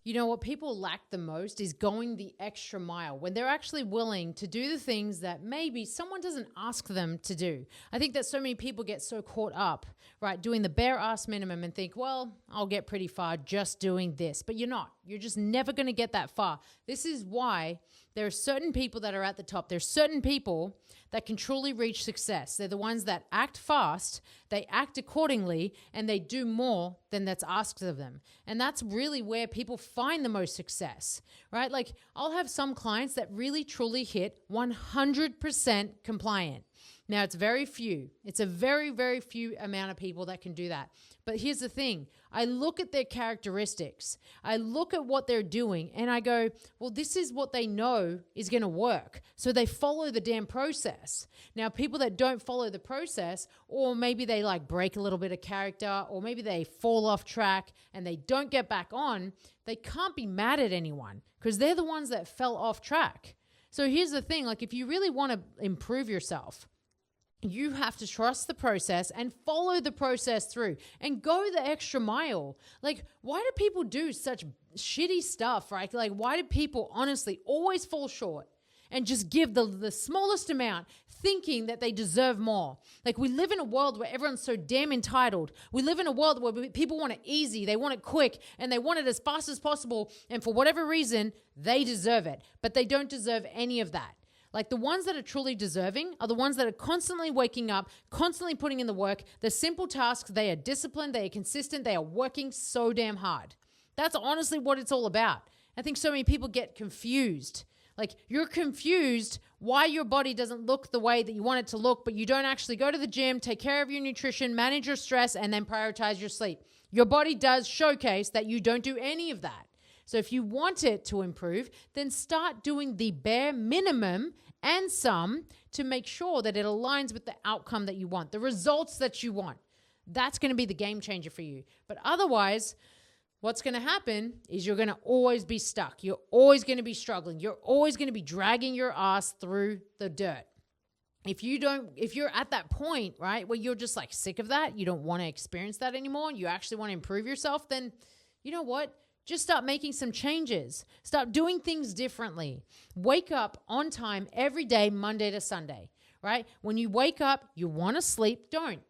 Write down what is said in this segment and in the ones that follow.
You know, what people lack the most is going the extra mile when they're actually willing to do the things that maybe someone doesn't ask them to do. I think that so many people get so caught up, right, doing the bare ass minimum and think, well, I'll get pretty far just doing this. But you're not. You're just never going to get that far. This is why there are certain people that are at the top. There's certain people that can truly reach success. They're the ones that act fast, they act accordingly, and they do more than that's asked of them. And that's really where people find the most success, right? Like I'll have some clients that really truly hit 100% compliant. Now it's very few. It's a very, very few amount of people that can do that. But here's the thing. I look at their characteristics. I look at what they're doing and I go, well, this is what they know is going to work. So they follow the damn process. Now, people that don't follow the process, or maybe they like break a little bit of character, or maybe they fall off track and they don't get back on, they can't be mad at anyone because they're the ones that fell off track. So here's the thing. Like if you really want to improve yourself, you have to trust the process and follow the process through and go the extra mile. Like, why do people do such shitty stuff, right? Like, why do people honestly always fall short and just give the smallest amount thinking that they deserve more? Like, we live in a world where everyone's so damn entitled. We live in a world where people want it easy, they want it quick, and they want it as fast as possible. And for whatever reason, they deserve it, but they don't deserve any of that. Like the ones that are truly deserving are the ones that are constantly waking up, constantly putting in the work, the simple tasks, they are disciplined, they are consistent, they are working so damn hard. That's honestly what it's all about. I think so many people get confused. Like you're confused why your body doesn't look the way that you want it to look, but you don't actually go to the gym, take care of your nutrition, manage your stress, and then prioritize your sleep. Your body does showcase that you don't do any of that. So if you want it to improve, then start doing the bare minimum and some to make sure that it aligns with the outcome that you want, the results that you want. That's going to be the game changer for you. But otherwise, what's going to happen is you're going to always be stuck. You're always going to be struggling. You're always going to be dragging your ass through the dirt. If you're at that point, right, where you're just like sick of that, you don't want to experience that anymore, you actually want to improve yourself, then you know what? Just start making some changes. Start doing things differently. Wake up on time every day, Monday to Sunday, right? When you wake up, you want to sleep, don't.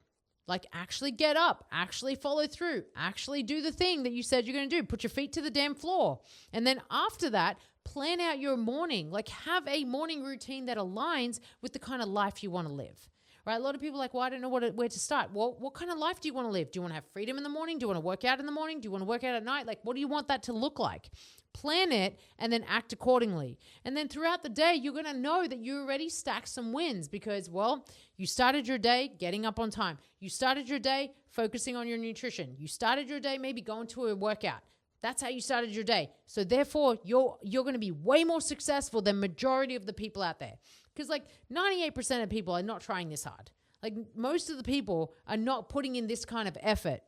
Like actually get up, actually follow through, actually do the thing that you said you're going to do. Put your feet to the damn floor. And then after that, plan out your morning. Like have a morning routine that aligns with the kind of life you want to live. Right? A lot of people are like, well, I don't know where to start. Well, what kind of life do you want to live? Do you want to have freedom in the morning? Do you want to work out in the morning? Do you want to work out at night? Like, what do you want that to look like? Plan it and then act accordingly. And then throughout the day, you're going to know that you already stacked some wins because, well, you started your day getting up on time. You started your day focusing on your nutrition. You started your day maybe going to a workout. That's how you started your day. So therefore, you're going to be way more successful than majority of the people out there. Because like 98% of people are not trying this hard. Like most of the people are not putting in this kind of effort.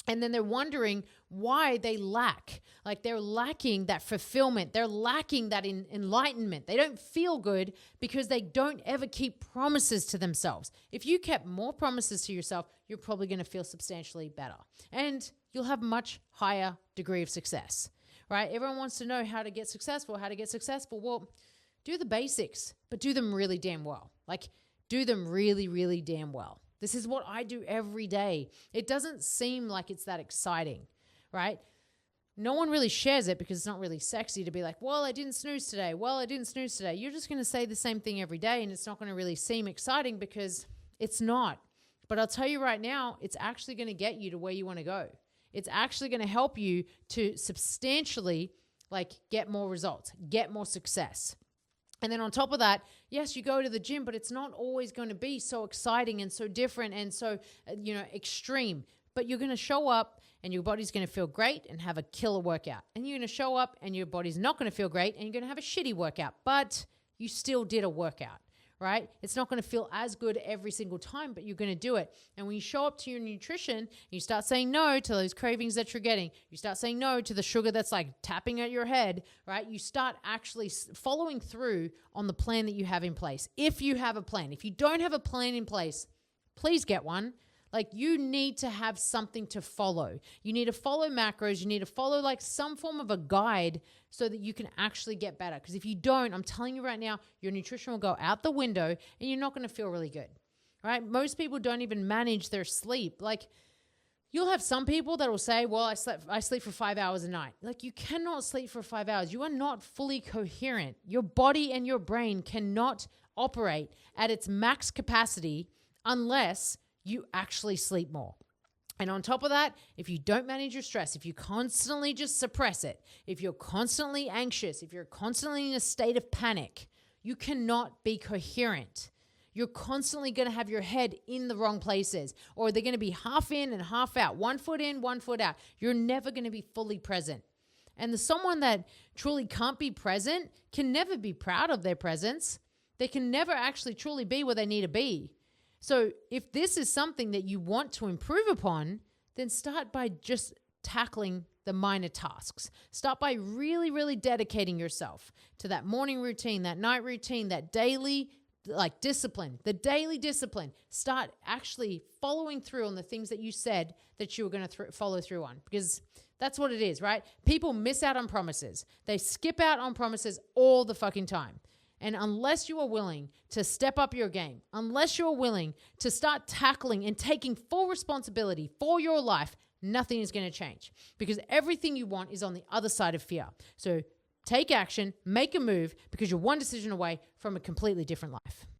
And then they're wondering why they lack. Like they're lacking that fulfillment. They're lacking that enlightenment. They don't feel good because they don't ever keep promises to themselves. If you kept more promises to yourself, you're probably going to feel substantially better. And you'll have much higher degree of success, right? Everyone wants to know how to get successful, Well, do the basics, but do them really damn well. Like do them really, really damn well. This is what I do every day. It doesn't seem like it's that exciting, right? No one really shares it because it's not really sexy to be like, well, I didn't snooze today. You're just going to say the same thing every day and it's not going to really seem exciting because it's not. But I'll tell you right now, it's actually going to get you to where you want to go. It's actually going to help you to substantially like get more results, get more success. And then on top of that, yes, you go to the gym, but it's not always going to be so exciting and so different and so, extreme. But you're going to show up and your body's going to feel great and have a killer workout. And you're going to show up and your body's not going to feel great and you're going to have a shitty workout. But you still did a workout, right? It's not going to feel as good every single time, but you're going to do it. And when you show up to your nutrition, you start saying no to those cravings that you're getting. You start saying no to the sugar that's like tapping at your head, right? You start actually following through on the plan that you have in place. If you have a plan. If you don't have a plan in place, please get one. Like, you need to have something to follow. You need to follow macros. You need to follow like some form of a guide so that you can actually get better. Because if you don't, I'm telling you right now, your nutrition will go out the window and you're not going to feel really good, right? Most people don't even manage their sleep. Like, you'll have some people that will say, well, I sleep for 5 hours a night. Like, you cannot sleep for 5 hours. You are not fully coherent. Your body and your brain cannot operate at its max capacity unless you actually sleep more. And on top of that, if you don't manage your stress, if you constantly just suppress it, if you're constantly anxious, if you're constantly in a state of panic, you cannot be coherent. You're constantly going to have your head in the wrong places, or they're going to be half in and half out, 1 foot in, 1 foot out. You're never going to be fully present. And someone that truly can't be present can never be proud of their presence. They can never actually truly be where they need to be. So if this is something that you want to improve upon, then start by just tackling the minor tasks. Start by really, really dedicating yourself to that morning routine, that night routine, that daily discipline, the daily discipline. Start actually following through on the things that you said that you were going to follow through on, because that's what it is, right? People miss out on promises. They skip out on promises all the fucking time. And unless you are willing to step up your game, unless you're willing to start tackling and taking full responsibility for your life, nothing is going to change, because everything you want is on the other side of fear. So take action, make a move, because you're one decision away from a completely different life.